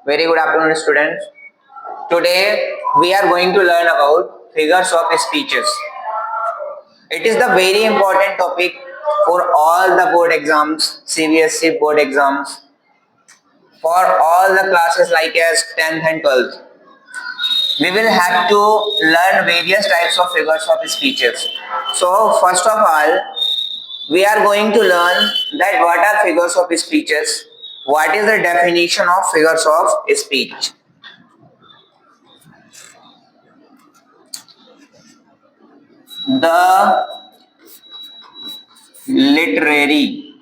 Very good afternoon, students. Today we are going to learn about figures of speeches. It is the very important topic for all the board exams, CBSE board exams, for all the classes like as 10th and 12th. We will have to learn various types of figures of speeches. So first of all, we are going to learn that what are figures of speeches, what is the definition of figures of speech. The literary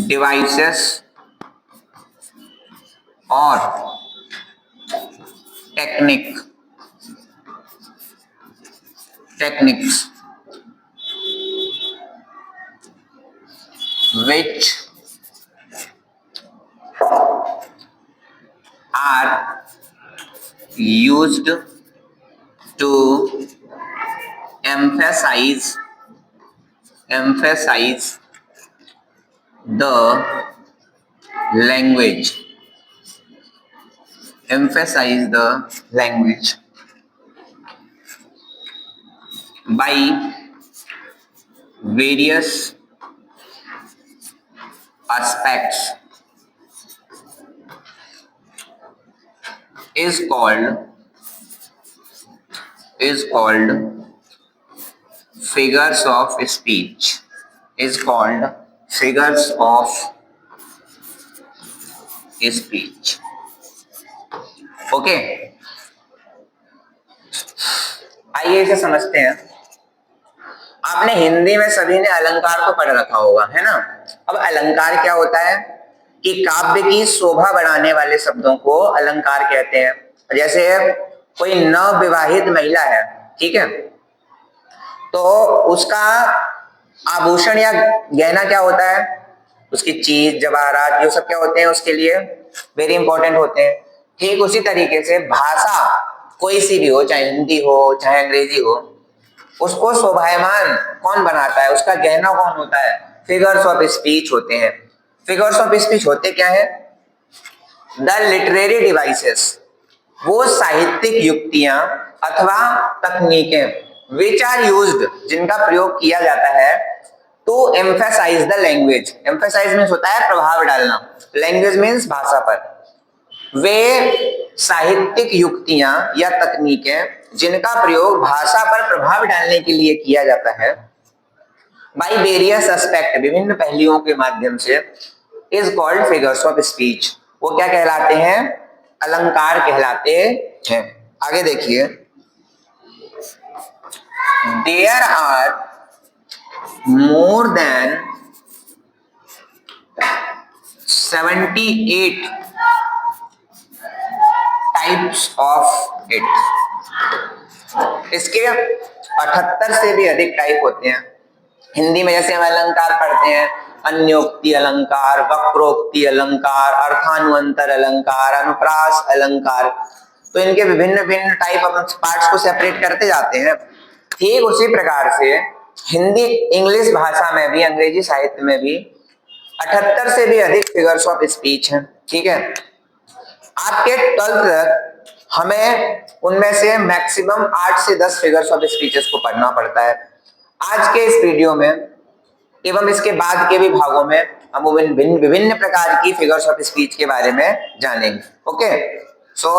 devices or techniques which are used to emphasize the language by various aspects is called figures of speech is called figures of speech. Okay, आइए इसे समझते हैं। आपने हिंदी में सभी ने अलंकार तो पढ़ रखा होगा, है ना। अब अलंकार क्या होता है कि काव्य की शोभा बढ़ाने वाले शब्दों को अलंकार कहते हैं। जैसे कोई नवविवाहित महिला है, ठीक है, तो उसका आभूषण या गहना क्या होता है, उसकी चीज जवाहरात ये सब क्या होते हैं, उसके लिए वेरी इंपॉर्टेंट होते हैं। ठीक उसी तरीके से भाषा कोई सी भी हो, चाहे हिंदी हो चाहे अंग्रेजी हो, उसको शोभायमान कौन बनाता है, उसका गहना कौन होता है, फिगर्स ऑफ स्पीच होते हैं। फिगर्स ऑफ स्पीच होते क्या है, द लिटरेरी डिवाइसेस, वो साहित्यिक युक्तियां अथवा तकनीकें विच आर यूज्ड, जिनका प्रयोग किया जाता है, to emphasise the language. Emphasise means होता है प्रभाव डालना, लैंग्वेज मीन्स भाषा पर। वे साहित्यिक युक्तियां या तकनीकें जिनका प्रयोग भाषा पर प्रभाव डालने के लिए किया जाता है, बाई वेरियस एस्पेक्ट, विभिन्न पहलुओं के माध्यम से, is called figures of speech. वो क्या कहलाते हैं, अलंकार कहलाते हैं। आगे देखिए, there are more than 78 types of it. इसके 78 से भी अधिक टाइप होते हैं। हिंदी में जैसे हम अलंकार पढ़ते हैं, अन्योक्ति अलंकार, वक्रोक्ति अलंकार, अर्थानुअंतर अलंकार, अनुप्रास अलंकार, तो इनके विभिन्न भिन्न टाइप अपन पार्ट्स को सेपरेट करते जाते हैं। ठीक उसी प्रकार से हिंदी इंग्लिश भाषा में भी, अंग्रेजी साहित्य में भी 78 से भी अधिक फिगर्स ऑफ स्पीच हैं, ठीक है। आपके 12th तक हमें उनमें से मैक्सिमम 8 से 10 फिगर्स ऑफ स्पीचेस को पढ़ना पड़ता है। आज के इस वीडियो में एवं इसके बाद के भी भागों में हम विभिन्न प्रकार की फिगर्स ऑफ स्पीच के बारे में जानेंगे। ओके, सो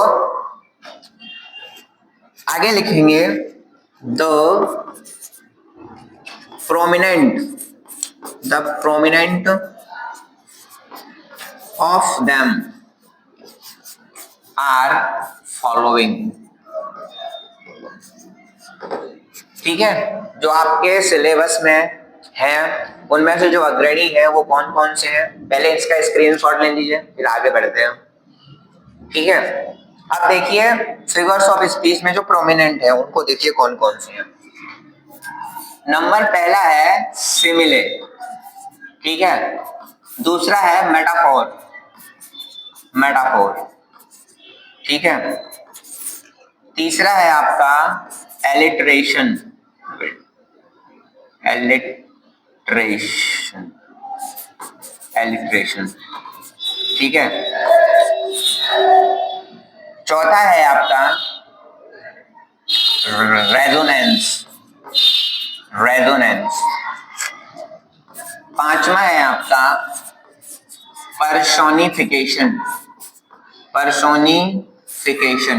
आगे लिखेंगे, the prominent of them are following. ठीक है, जो आपके सिलेबस में है उनमें से जो अग्रणी है वो कौन कौन से हैं, पहले इसका स्क्रीनशॉट ले लीजिए, फिर आगे बढ़ते हैं। ठीक है, अब देखिए फिगर्स ऑफ स्पीच में जो प्रोमिनेंट है उनको देखिए कौन कौन से हैं। नंबर पहला है सिमिले, ठीक है, दूसरा है मेटाफोर, ठीक है, तीसरा है आपका एलिट्रेशन, एलिट्रेशन, ठीक है। चौथा है आपका रेजोनेंस, रेजोनेंस। पांचवा है आपका पर्सोनिफिकेशन, पर्सोनिफिकेशन।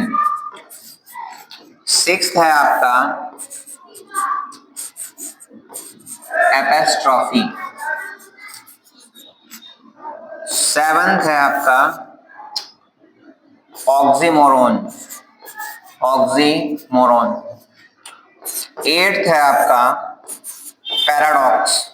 सिक्स्थ है आपका एपिस्ट्रॉफी। सेवंथ है आपका ऑक्सीमोरोन, ऑक्सीमोरोन। एट्थ है आपका पैराडॉक्स।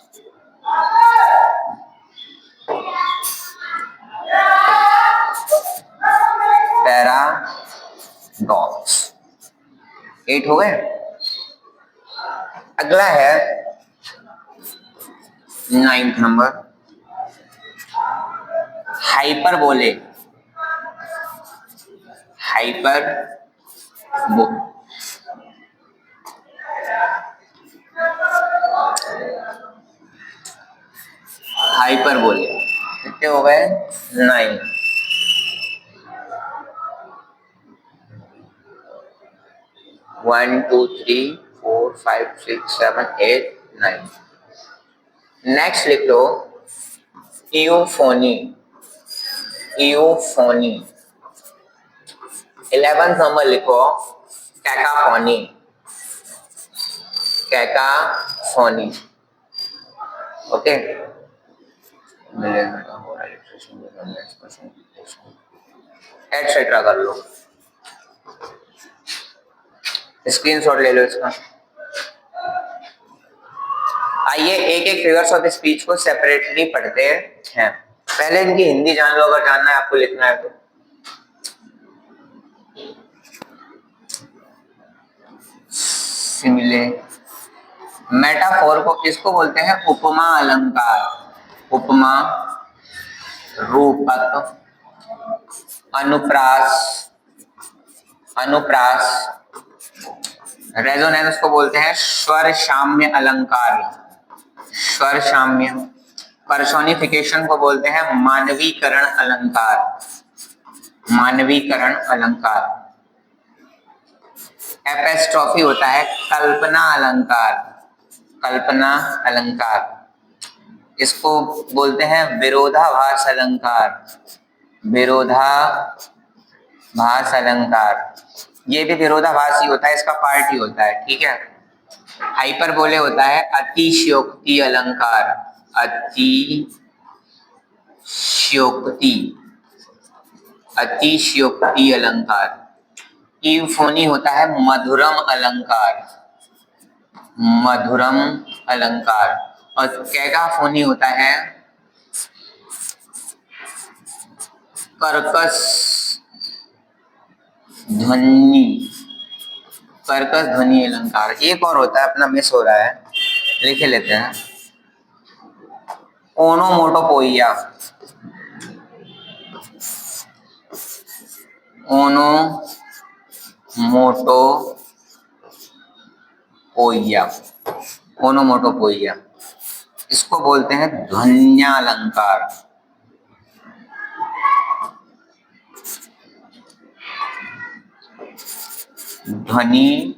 पैराडॉक्स 8 हो गए। अगला है 9th नंबर हाइपरबोले, हाइपरबोले कितने हो गए 9। 1 2 3 4 5 6 7 8 9। नेक्स्ट लिख लो इयोफोनी, इयोफोनी। 11th नंबर लिखो कैकाफोनी, कैकाफोनी। ओके, एटसेट्रा कर लो, स्क्रीनशॉट ले लो इसका। आइए एक एक फिगर्स ऑफ स्पीच को सेपरेटली पढ़ते हैं। पहले इनकी हिंदी जान लो, अगर जानना है आपको लिखना है तो। सिमिले, मेटाफोर को किसको बोलते हैं? उपमा अलंकार, उपमा, रूपक, अनुप्रास, अनुप्रास। रेजोनेंस को बोलते हैं स्वर साम्य अलंकार, स्वर साम्य। पर्सोनिफिकेशन को बोलते हैं मानवीकरण अलंकार, मानवीकरण अलंकार। एपिस्ट्रॉफी होता है कल्पना अलंकार, कल्पना अलंकार। इसको बोलते हैं विरोधाभास अलंकार, विरोधाभास अलंकार। ये भी विरोधाभास ही होता है, इसका पार्ट ही होता है, ठीक है। हाइपरबोले होता है अतिशयोक्ति अलंकार, अतिशयोक्ति, अतिशयोक्ति अलंकार। यूफोनी होता है मधुरम अलंकार, मधुरम अलंकार। और कैकाफोनी होता है कर्कश ध्वनि, कर्कश ध्वनि अलंकार। एक और होता है, अपना मिस हो रहा है, लिख लेते हैं, ओनोमोटोपोइया, ओनोमोटोपोइया, ओनोमोटोपोइया। इसको बोलते हैं ध्वन्यालंकार, ध्वनि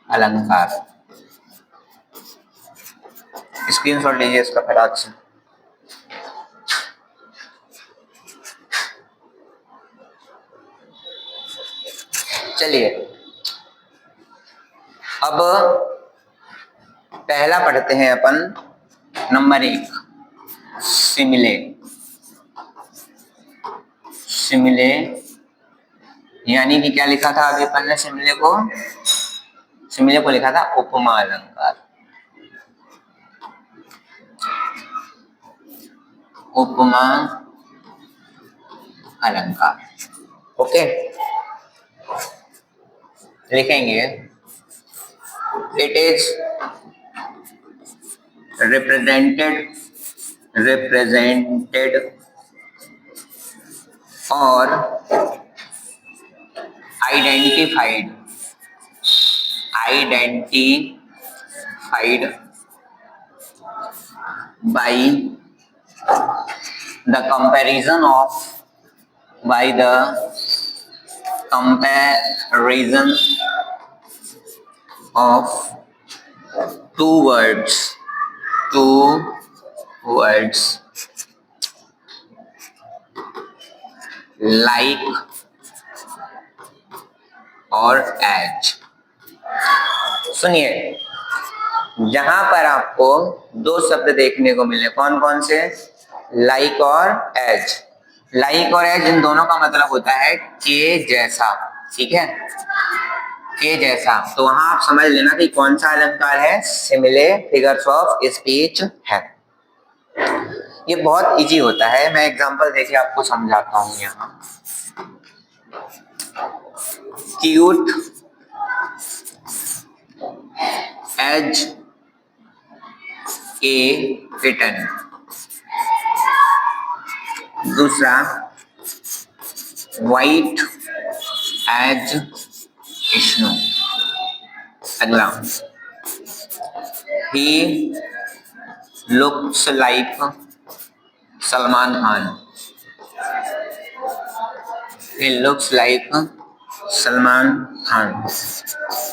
अलंकार। स्क्रीनशॉट लीजिए इसका फटाक से। चलिए अब पहला पढ़ते हैं अपन, नंबर 1 सिमिले। सिमिले यानी कि क्या लिखा था अभी अपन ने? सिमिले को लिखा था उपमा अलंकार, उपमा अलंकार। ओके, लिखेंगे it is represented or identified by The comparison of by the comparison of two words like और as। सुनिए, जहां पर आपको दो शब्द देखने को मिले, कौन कौन से? लाइक और एज। लाइक और एज इन दोनों का मतलब होता है के जैसा, ठीक है, के जैसा। तो वहां आप समझ लेना कि कौन सा अलंकार है, सिमिले फिगर्स ऑफ स्पीच है। ये बहुत इजी होता है, मैं एग्जांपल देके आपको समझाता हूं। यहाँ क्यूट एज ए किटन। दूसरा, वाइट एज स्नो। अगला, he looks like Salman Khan. He looks like Salman Khan.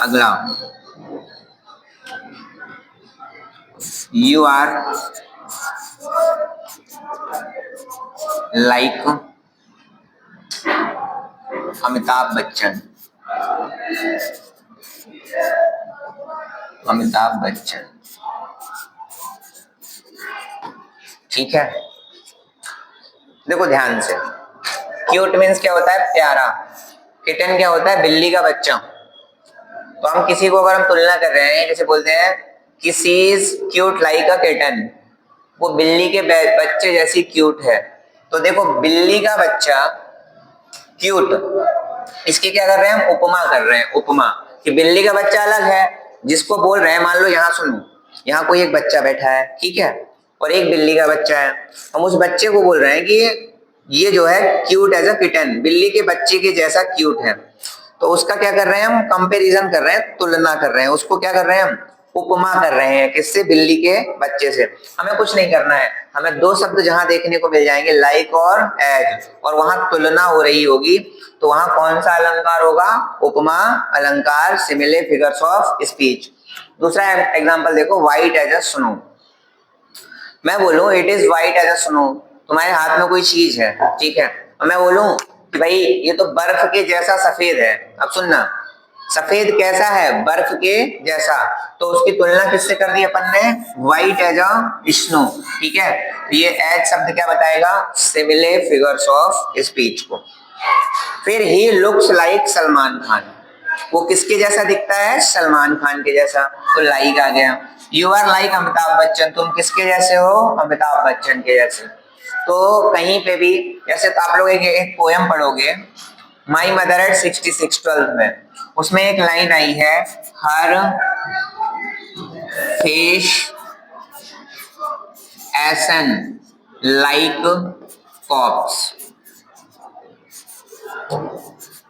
अगला, you are like Amitabh Bachchan. Amitabh Bachchan, ठीक है। देखो ध्यान से, क्यूट मीन्स क्या होता है? प्यारा। किटन क्या होता है? बिल्ली का बच्चा। तो हम किसी को अगर हम तुलना कर रहे हैं, जैसे बोलते हैं कि she is cute like a kitten, वो बिल्ली के बच्चे जैसी क्यूट है। तो देखो, बिल्ली का बच्चा क्यूट, इसकी क्या कर रहे हैं हम? उपमा कर रहे हैं। उपमा कि बिल्ली का बच्चा अलग है, जिसको बोल रहे हैं, मान लो यहाँ सुनो, यहाँ कोई एक बच्चा बैठा है, ठीक है, और एक बिल्ली का बच्चा है। हम उस बच्चे को बोल रहे हैं कि ये जो है क्यूट एज अ किटन, बिल्ली के बच्चे के जैसा क्यूट है। तो उसका क्या कर रहे हैं हम? कंपैरिजन कर रहे हैं, तुलना कर रहे हैं। उसको क्या कर रहे हैं हम? उपमा कर रहे हैं। किससे? बिल्ली के बच्चे से। हमें कुछ नहीं करना है, हमें दो शब्द जहां देखने को मिल जाएंगे, लाइक और एज, और वहां तुलना हो रही होगी, तो वहां कौन सा अलंकार होगा? उपमा अलंकार, सिमिले फिगर्स ऑफ स्पीच। दूसरा एग्जांपल देखो, व्हाइट एज अ स्नो। मैं बोलूं it is white as a snow, तुम्हारे हाथ में कोई चीज है, ठीक है, और मैं बोलूं कि भाई ये तो बर्फ के जैसा सफेद है। अब सुनना, सफेद कैसा है? बर्फ के जैसा। तो उसकी तुलना किससे कर दी अपन ने? व्हाइट एज अ स्नो, ठीक है। ये एज शब्द क्या बताएगा? सिमिले फिगर्स ऑफ स्पीच को। फिर ही लुक्स लाइक सलमान खान, वो किसके जैसा दिखता है? सलमान खान के जैसा। तो लाइक आ गया। You are like Amitabh Bachchan, तुम किसके जैसे हो? अमिताभ बच्चन के जैसे। तो कहीं पे भी, जैसे तो आप लोग एक पोयम पढ़ोगे, माई मदर एट 66 12th में, उसमें एक लाइन आई है, हर फेस एसन लाइक कॉप्स।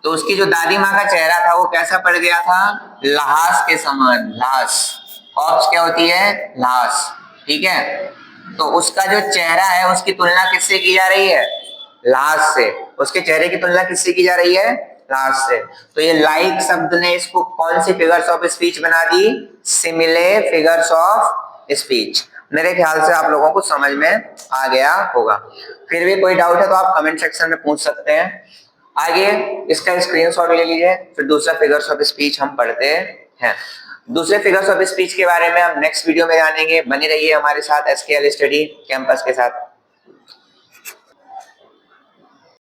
तो उसकी जो दादी माँ का चेहरा था वो कैसा पड़ गया था? लाश के समान। लाश, कॉप्स क्या होती है? लाश, ठीक है। तो उसका जो चेहरा है उसकी तुलना किससे की जा रही है? लाश से। उसके चेहरे की तुलना किससे की जा रही है? लाश से। तो ये लाइक शब्द ने इसको कौन सी फिगर्स ऑफ स्पीच बना दी? Simile figures of speech. मेरे ख्याल से आप लोगों को समझ में आ गया होगा। फिर भी कोई डाउट है तो आप कमेंट सेक्शन में पूछ सकते हैं। आगे इसका स्क्रीनशॉट ले लीजिए, फिर दूसरा फिगर्स ऑफ स्पीच हम पढ़ते हैं। दूसरे फिगर्स ऑफ स्पीच के बारे में हम नेक्स्ट वीडियो में जानेंगे। बने रहिए हमारे साथ एसकेएल स्टडी कैंपस के साथ।